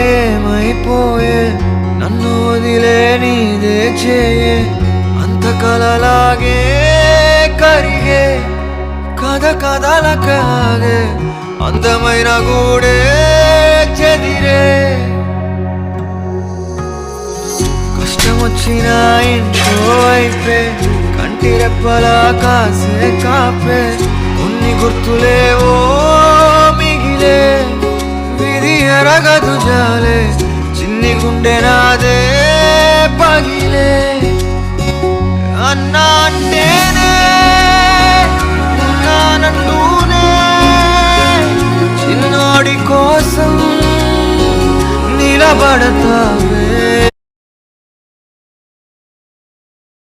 చిన్నతనమేమైపోయే నన్ను వదిలే నీదే చేయే అంత కలలాగే కరిగే కథ కథలకాగే అందమైన గూడే చెదిరే కష్టమొచ్చిన ఇంట్లో అయిపే కంటి రెప్పలా కాసే కాపే కొన్ని గుర్తులేవో మిగిలే విధి ఎరగదు జాలే చిన్ని గుండె నాదే పగిలే అన్నా అంటేనే ఉన్నానంటూనే చిన్నోడి కోసం నిలబడతా